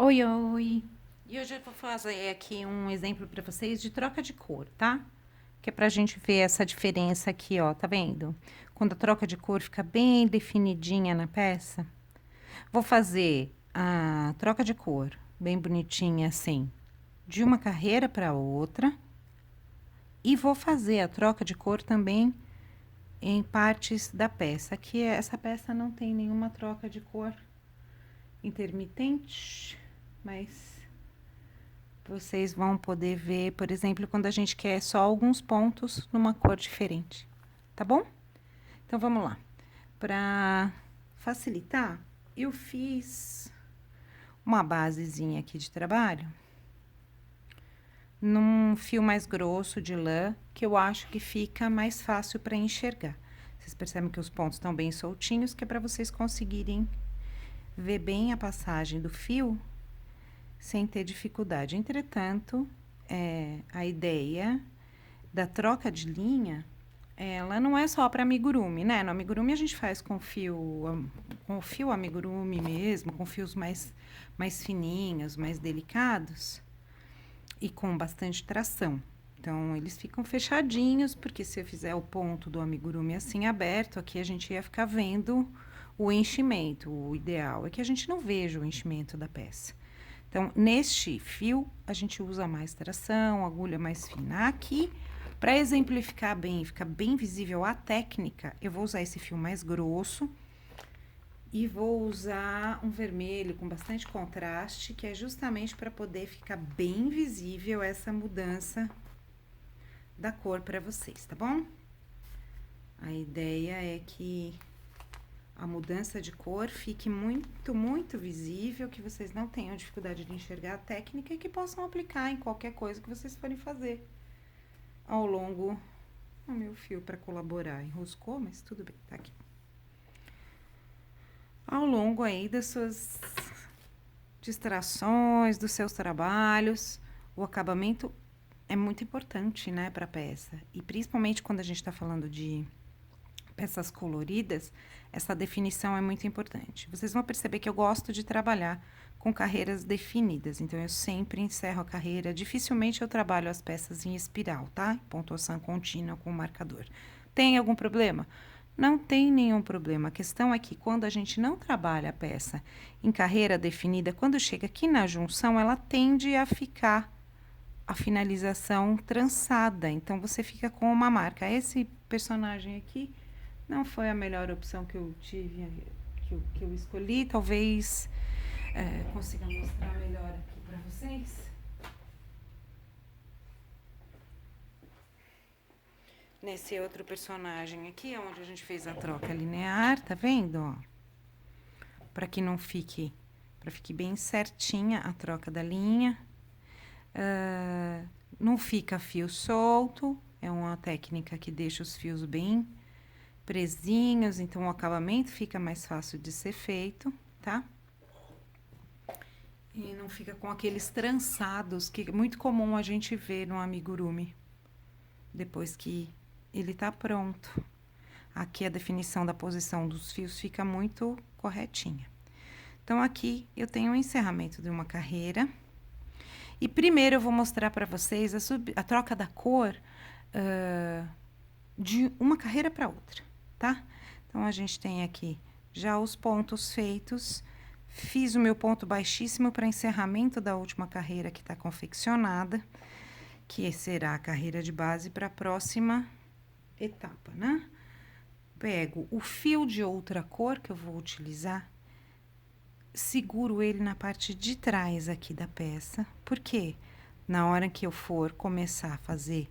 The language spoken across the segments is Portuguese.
Oi, oi! E hoje eu vou fazer aqui um exemplo para vocês de troca de cor, tá? Que é pra gente ver essa diferença aqui, ó, tá vendo? Quando a troca de cor fica bem definidinha na peça. Vou fazer a troca de cor bem bonitinha assim, de uma carreira para outra. E vou fazer a troca de cor também em partes da peça. Aqui, essa peça não tem nenhuma troca de cor intermitente, mas vocês vão poder ver, por exemplo, quando a gente quer só alguns pontos numa cor diferente, tá bom? Então, vamos lá. Para facilitar, eu fiz uma basezinha aqui de trabalho num fio mais grosso de lã, que eu acho que fica mais fácil para enxergar. Vocês percebem que os pontos estão bem soltinhos, que é para vocês conseguirem ver bem a passagem do fio sem ter dificuldade. Entretanto, a ideia da troca de linha, ela não é só para amigurumi, né? No amigurumi a gente faz com o fio amigurumi mesmo, com fios mais fininhos, mais delicados e com bastante tração. Então, eles ficam fechadinhos, porque se eu fizer o ponto do amigurumi assim aberto, aqui a gente ia ficar vendo o enchimento. O ideal é que a gente não veja o enchimento da peça. Então, neste fio, a gente usa mais tração, agulha mais fina. Aqui, para exemplificar bem, ficar bem visível a técnica, eu vou usar esse fio mais grosso e vou usar um vermelho com bastante contraste, que é justamente para poder ficar bem visível essa mudança da cor para vocês, tá bom? A ideia é que a mudança de cor fique muito, muito visível, que vocês não tenham dificuldade de enxergar a técnica e que possam aplicar em qualquer coisa que vocês forem fazer ao longo. O meu fio para colaborar enroscou, mas tudo bem, tá aqui. Ao longo aí das suas distrações, dos seus trabalhos, o acabamento é muito importante, né, para a peça. E principalmente quando a gente está falando de peças coloridas, essa definição é muito importante. Vocês vão perceber que eu gosto de trabalhar com carreiras definidas, então eu sempre encerro a carreira, dificilmente eu trabalho as peças em espiral, tá? Pontuação contínua com o marcador. Tem algum problema? Não tem nenhum problema. A questão é que quando a gente não trabalha a peça em carreira definida, quando chega aqui na junção, ela tende a ficar a finalização trançada, então você fica com uma marca. Esse personagem aqui não foi a melhor opção que eu tive, que eu escolhi. Talvez consiga mostrar melhor aqui para vocês. Nesse outro personagem aqui, onde a gente fez a troca linear, tá vendo? Ó, para que não fique, para fique bem certinha a troca da linha. Não fica fio solto, é uma técnica que deixa os fios bem presinhos, então o acabamento fica mais fácil de ser feito, tá? E não fica com aqueles trançados que é muito comum a gente ver no amigurumi, depois que ele tá pronto. Aqui a definição da posição dos fios fica muito corretinha. Então, aqui eu tenho o encerramento de uma carreira. E primeiro eu vou mostrar para vocês a troca da cor de uma carreira para outra, tá? Então, a gente tem aqui já os pontos feitos. Fiz o meu ponto baixíssimo para encerramento da última carreira que está confeccionada, que será a carreira de base para a próxima etapa, né? Pego o fio de outra cor que eu vou utilizar, seguro ele na parte de trás aqui da peça, porque na hora que eu for começar a fazer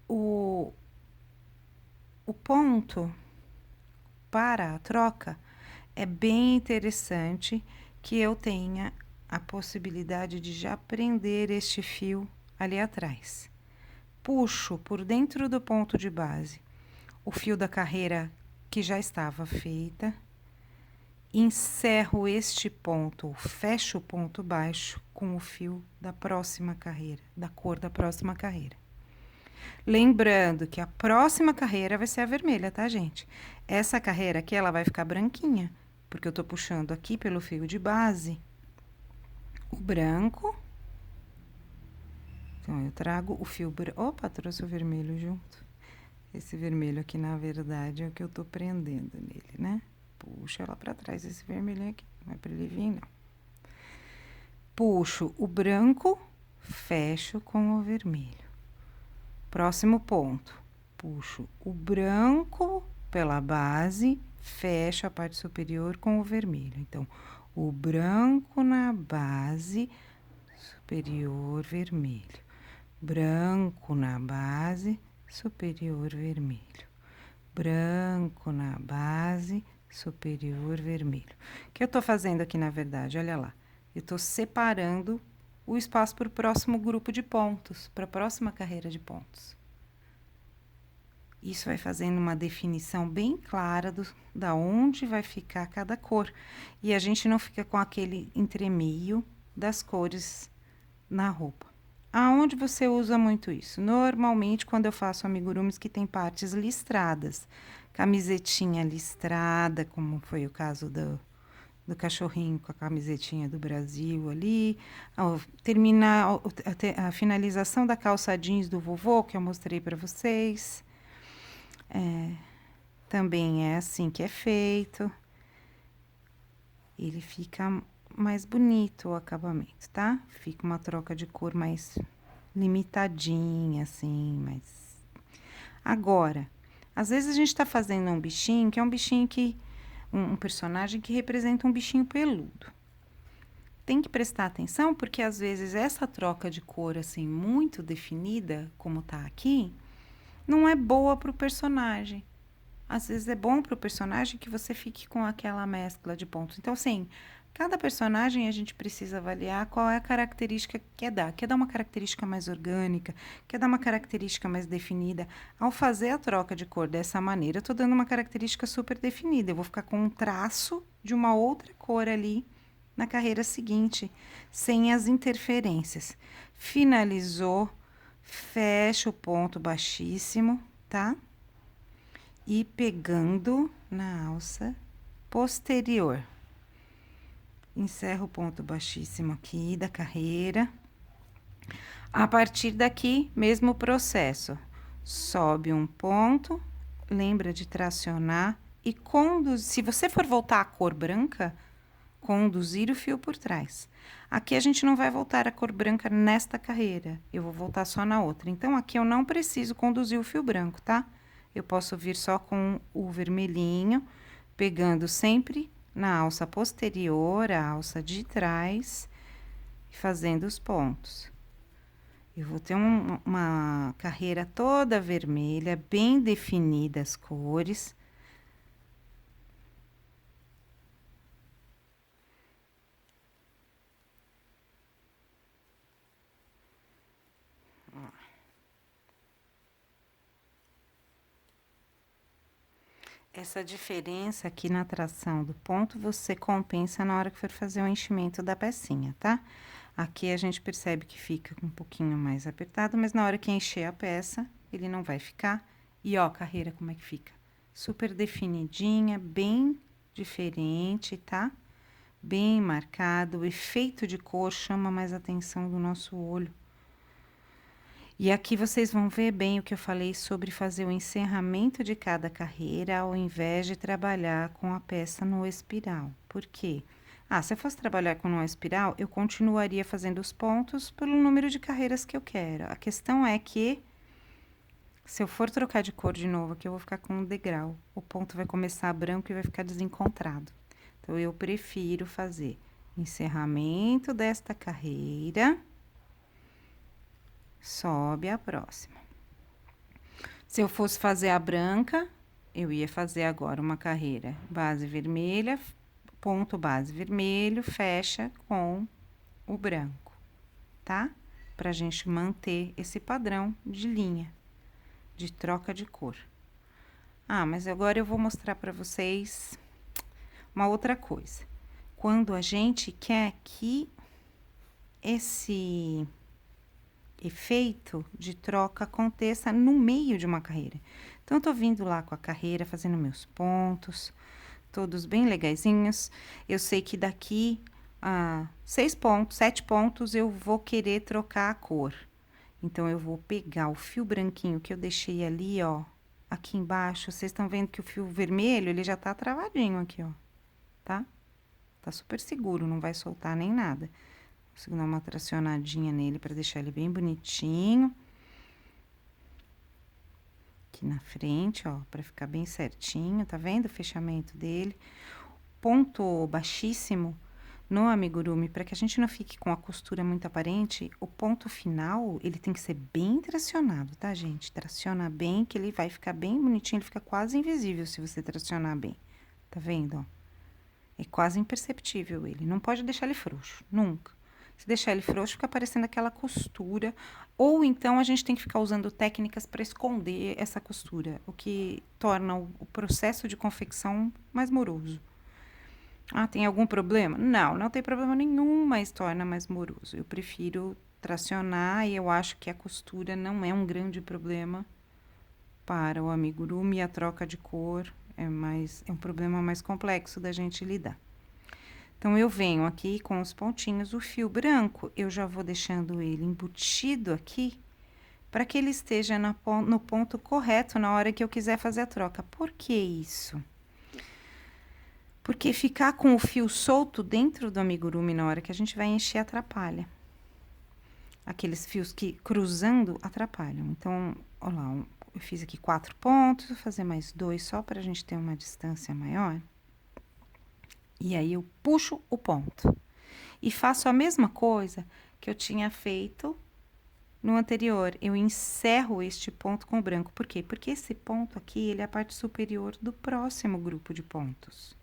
o ponto para a troca, é bem interessante que eu tenha a possibilidade de já prender este fio ali atrás. Puxo por dentro do ponto de base o fio da carreira que já estava feita, encerro este ponto, fecho o ponto baixo com o fio da próxima carreira, da cor da próxima carreira. Lembrando que a próxima carreira vai ser a vermelha, tá, gente? Essa carreira aqui, ela vai ficar branquinha, porque eu tô puxando aqui pelo fio de base o branco. Então, eu trago o fio branco. Opa, trouxe o vermelho junto. Esse vermelho aqui, na verdade, é o que eu tô prendendo nele, né? Puxa ela pra trás, esse vermelhinho aqui. Não é pra ele vir, não. Puxo o branco, fecho com o vermelho. Próximo ponto. Puxo o branco pela base, fecho a parte superior com o vermelho. Então, o branco na base, superior vermelho. Branco na base, superior vermelho. Branco na base, superior vermelho. O que eu tô fazendo aqui, na verdade? Olha lá. Eu tô separando o espaço para o próximo grupo de pontos, para a próxima carreira de pontos. Isso vai fazendo uma definição bem clara da onde vai ficar cada cor. E a gente não fica com aquele entremeio das cores na roupa. Aonde você usa muito isso? Normalmente, quando eu faço amigurumis que tem partes listradas. Camisetinha listrada, como foi o caso do cachorrinho com a camisetinha do Brasil ali. Terminar a finalização da calça jeans do vovô, que eu mostrei para vocês. Também é assim que é feito. Ele fica mais bonito o acabamento, tá? Fica uma troca de cor mais limitadinha, assim, mais... Agora, às vezes a gente tá fazendo um bichinho, que é um bichinho que... Um personagem que representa um bichinho peludo. Tem que prestar atenção, porque às vezes essa troca de cor, assim, muito definida, como tá aqui, não é boa pro personagem. Às vezes é bom pro personagem que você fique com aquela mescla de pontos. Então, assim, cada personagem a gente precisa avaliar qual é a característica que quer dar. Quer dar uma característica mais orgânica, quer dar uma característica mais definida. Ao fazer a troca de cor dessa maneira, eu tô dando uma característica super definida. Eu vou ficar com um traço de uma outra cor ali na carreira seguinte, sem as interferências. Finalizou, fecha o ponto baixíssimo, tá? E pegando na alça posterior. Encerro o ponto baixíssimo aqui da carreira. A partir daqui, mesmo processo. Sobe um ponto, lembra de tracionar e conduzir. Se você for voltar à cor branca, conduzir o fio por trás. Aqui a gente não vai voltar a cor branca nesta carreira. Eu vou voltar só na outra. Então, aqui eu não preciso conduzir o fio branco, tá? Eu posso vir só com o vermelhinho, pegando sempre na alça posterior, a alça de trás, e fazendo os pontos. Eu vou ter uma carreira toda vermelha, bem definida as cores. Essa diferença aqui na tração do ponto, você compensa na hora que for fazer o enchimento da pecinha, tá? Aqui a gente percebe que fica um pouquinho mais apertado, mas na hora que encher a peça, ele não vai ficar. E ó, a carreira como é que fica? Super definidinha, bem diferente, tá? Bem marcado, o efeito de cor chama mais atenção do nosso olho. E aqui vocês vão ver bem o que eu falei sobre fazer o encerramento de cada carreira, ao invés de trabalhar com a peça no espiral. Por quê? Se eu fosse trabalhar com uma espiral, eu continuaria fazendo os pontos pelo número de carreiras que eu quero. A questão é que, se eu for trocar de cor de novo, aqui eu vou ficar com um degrau. O ponto vai começar branco e vai ficar desencontrado. Então, eu prefiro fazer encerramento desta carreira, sobe a próxima. Se eu fosse fazer a branca, eu ia fazer agora uma carreira base vermelha, ponto base vermelho, fecha com o branco, tá? Pra gente manter esse padrão de linha, de troca de cor. Mas agora eu vou mostrar pra vocês uma outra coisa. Quando a gente quer que esse efeito de troca aconteça no meio de uma carreira. Então, eu tô vindo lá com a carreira, fazendo meus pontos, todos bem legaisinhos. Eu sei que daqui 6 pontos, 7 pontos, eu vou querer trocar a cor. Então, eu vou pegar o fio branquinho que eu deixei ali, ó, aqui embaixo. Vocês estão vendo que o fio vermelho, ele já tá travadinho aqui, ó, tá? Tá super seguro, não vai soltar nem nada. Consigo dar uma tracionadinha nele para deixar ele bem bonitinho. Aqui na frente, ó, para ficar bem certinho, tá vendo o fechamento dele? Ponto baixíssimo no amigurumi, para que a gente não fique com a costura muito aparente, o ponto final, ele tem que ser bem tracionado, tá, gente? Traciona bem, que ele vai ficar bem bonitinho, ele fica quase invisível se você tracionar bem. Tá vendo, ó? É quase imperceptível ele, não pode deixar ele frouxo, nunca. Se deixar ele frouxo, fica aparecendo aquela costura, ou então a gente tem que ficar usando técnicas para esconder essa costura, o que torna o processo de confecção mais moroso. Ah, tem algum problema? Não, não tem problema nenhum, mas torna mais moroso. Eu prefiro tracionar e eu acho que a costura não é um grande problema para o amigurumi. A troca de cor é um problema mais complexo da gente lidar. Então, eu venho aqui com os pontinhos, o fio branco, eu já vou deixando ele embutido aqui, para que ele esteja no ponto correto na hora que eu quiser fazer a troca. Por que isso? Porque ficar com o fio solto dentro do amigurumi na hora que a gente vai encher atrapalha. Aqueles fios que cruzando atrapalham. Então, olha lá, eu fiz aqui 4 pontos, vou fazer mais 2 só para a gente ter uma distância maior. E aí, eu puxo o ponto. E faço a mesma coisa que eu tinha feito no anterior. Eu encerro este ponto com o branco. Por quê? Porque esse ponto aqui, ele é a parte superior do próximo grupo de pontos.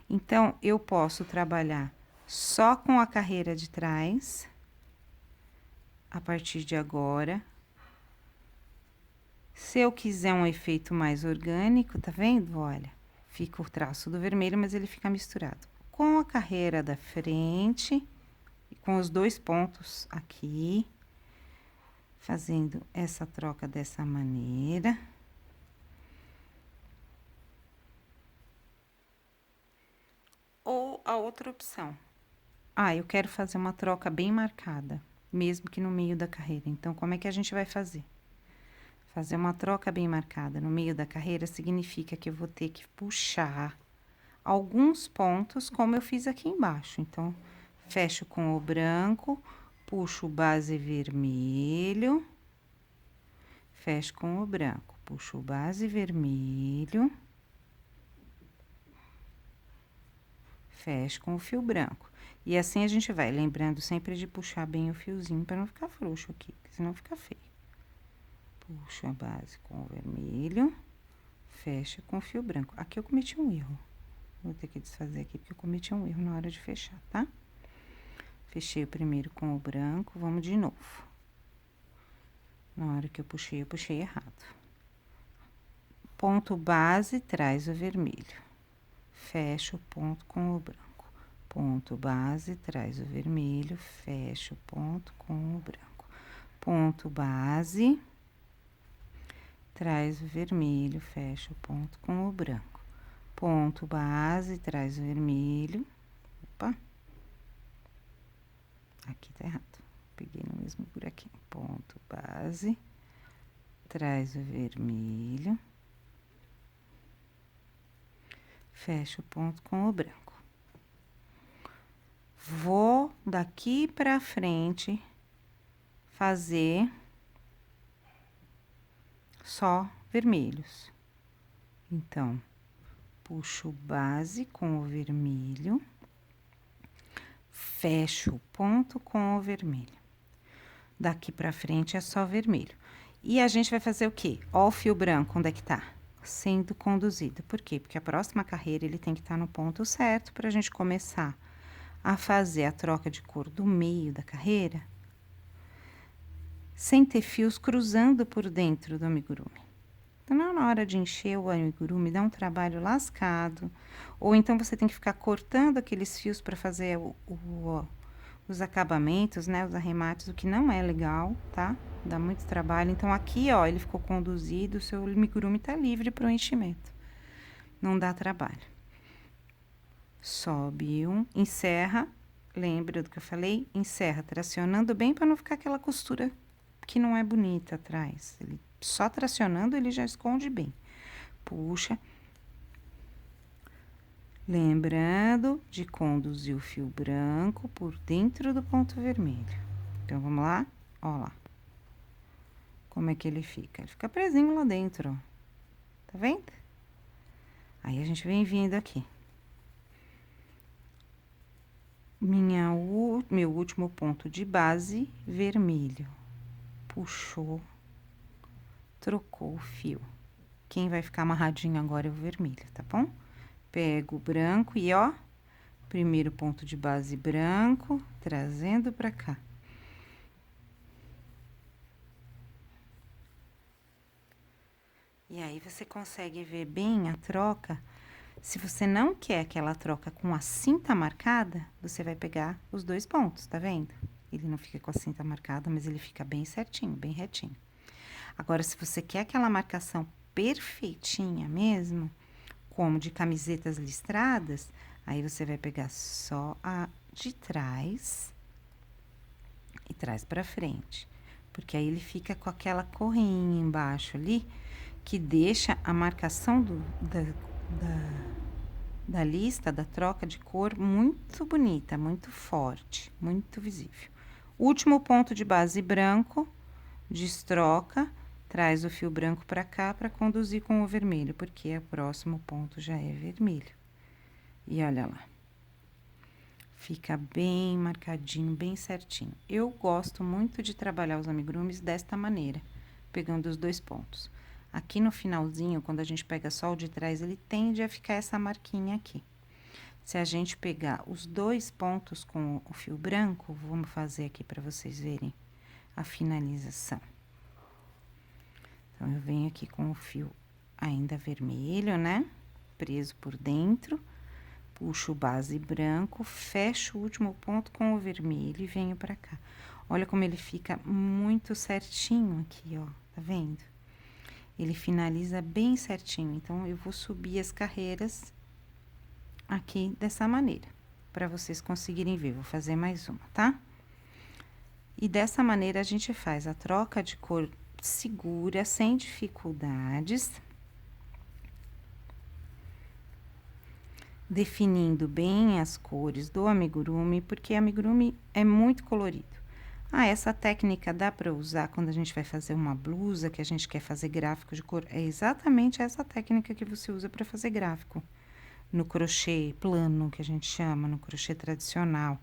Então, eu posso trabalhar só com a carreira de trás, a partir de agora. Se eu quiser um efeito mais orgânico, tá vendo? Olha, fica o traço do vermelho, mas ele fica misturado com a carreira da frente, e com os 2 pontos aqui, fazendo essa troca dessa maneira. Ou a outra opção. Eu quero fazer uma troca bem marcada, mesmo que no meio da carreira. Então, como é que a gente vai fazer? Fazer uma troca bem marcada no meio da carreira significa que eu vou ter que puxar alguns pontos, como eu fiz aqui embaixo. Então, fecho com o branco, puxo o base vermelho, fecho com o branco, puxo o base vermelho, fecho com o fio branco. E assim a gente vai, lembrando sempre de puxar bem o fiozinho para não ficar frouxo aqui, senão fica feio. Puxo a base com o vermelho, fecha com o fio branco. Aqui eu cometi um erro. Vou ter que desfazer aqui, porque eu cometi um erro na hora de fechar, tá? Fechei o primeiro com o branco, vamos de novo. Na hora que eu puxei errado. Ponto base, traz o vermelho. Fecha o ponto com o branco. Ponto base, traz o vermelho, fecha o ponto com o branco. Ponto base, traz o vermelho, fecha o ponto com o branco. Ponto base, traz o vermelho. Opa! Aqui tá errado. Peguei no mesmo buraquinho. Ponto base, traz o vermelho, fecha o ponto com o branco. Vou daqui pra frente fazer só vermelhos. Então, puxo base com o vermelho, fecho o ponto com o vermelho. Daqui pra frente é só vermelho. E a gente vai fazer o quê? Ó o fio branco, onde é que tá? Sendo conduzido. Por quê? Porque a próxima carreira, ele tem que estar no ponto certo pra gente começar a fazer a troca de cor do meio da carreira, sem ter fios cruzando por dentro do amigurumi. Então, na hora de encher o amigurumi, dá um trabalho lascado, ou então você tem que ficar cortando aqueles fios para fazer os acabamentos, né, os arremates, o que não é legal, tá? Dá muito trabalho. Então, aqui, ó, ele ficou conduzido, o seu amigurumi tá livre para o enchimento. Não dá trabalho. Sobe um, encerra Lembra do que eu falei? Encerra tracionando bem para não ficar aquela costura que não é bonita atrás. Ele, só tracionando ele já esconde bem. Puxa. Lembrando de conduzir o fio branco por dentro do ponto vermelho. Então, vamos lá? Ó lá. Como é que ele fica? Ele fica presinho lá dentro, ó. Tá vendo? Aí, a gente vem vindo aqui. Meu último ponto de base, vermelho. Puxou, trocou o fio. Quem vai ficar amarradinho agora é o vermelho, tá bom? Pego o branco e, ó, primeiro ponto de base branco, trazendo pra cá. E aí, você consegue ver bem a troca. Se você não quer aquela troca com a cinta marcada, você vai pegar os 2 pontos, tá vendo? Ele não fica com a cinta marcada, mas ele fica bem certinho, bem retinho. Agora, se você quer aquela marcação perfeitinha mesmo, como de camisetas listradas, aí você vai pegar só a de trás e traz pra frente. Porque aí ele fica com aquela correinha embaixo ali, que deixa a marcação da lista, da troca de cor, muito bonita, muito forte, muito visível. Último ponto de base branco, destroca, traz o fio branco para cá para conduzir com o vermelho, porque o próximo ponto já é vermelho. E olha lá. Fica bem marcadinho, bem certinho. Eu gosto muito de trabalhar os amigurumis desta maneira, pegando os 2 pontos. Aqui no finalzinho, quando a gente pega só o de trás, ele tende a ficar essa marquinha aqui. Se a gente pegar os 2 pontos com o fio branco, vamos fazer aqui para vocês verem a finalização. Então, eu venho aqui com o fio ainda vermelho, né? Preso por dentro. Puxo o base branco, fecho o último ponto com o vermelho e venho pra cá. Olha como ele fica muito certinho aqui, ó. Tá vendo? Ele finaliza bem certinho. Então, eu vou subir as carreiras aqui dessa maneira, pra vocês conseguirem ver. Vou fazer mais uma, tá? E dessa maneira, a gente faz a troca de cor segura, sem dificuldades. Definindo bem as cores do amigurumi, porque amigurumi é muito colorido. Ah, essa técnica dá para usar quando a gente vai fazer uma blusa, que a gente quer fazer gráfico de cor. É exatamente essa técnica que você usa para fazer gráfico. No crochê plano, que a gente chama, no crochê tradicional.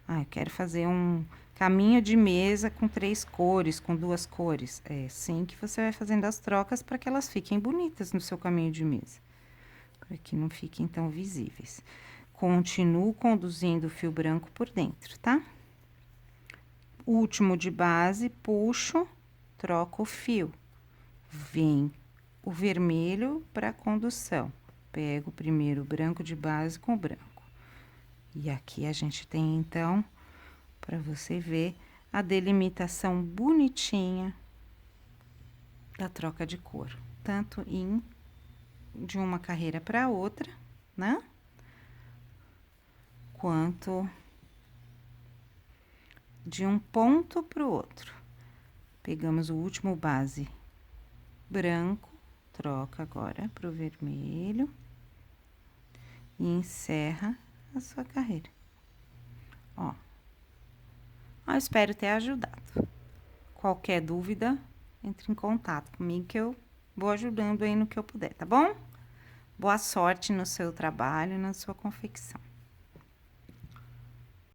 Ah, eu quero fazer um caminho de mesa com 3 cores, com 2 cores. É assim que você vai fazendo as trocas para que elas fiquem bonitas no seu caminho de mesa. Para que não fiquem tão visíveis. Continuo conduzindo o fio branco por dentro, tá? Último de base, puxo, troco o fio. Vem o vermelho para condução. Pego primeiro o branco de base com o branco. E aqui a gente tem, então, para você ver, a delimitação bonitinha da troca de cor. Tanto de uma carreira para outra, né? Quanto de um ponto para o outro. Pegamos o último base branco, troca agora para o vermelho e encerra a sua carreira. Ó, eu espero ter ajudado. Qualquer dúvida, entre em contato comigo que eu vou ajudando aí no que eu puder, tá bom? Boa sorte no seu trabalho, na sua confecção.